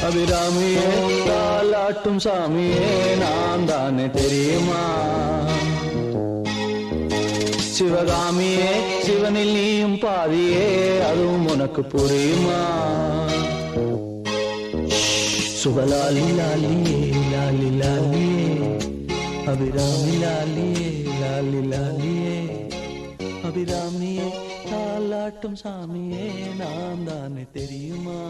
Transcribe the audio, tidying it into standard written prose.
அபிராமியே தாலாட்டும் சாமியே நான் தானே தெரியுமா? சிவகாமியே சிவனில் நீயும் பாதியே அதுவும் உனக்கு புரியுமா? சுபலாலி லாலியே லாலி லாலியே அபிராமி லாலியே லாலி லாலியே அபிராமியே தாலாட்டும் சாமியே நான் தானே தெரியுமா?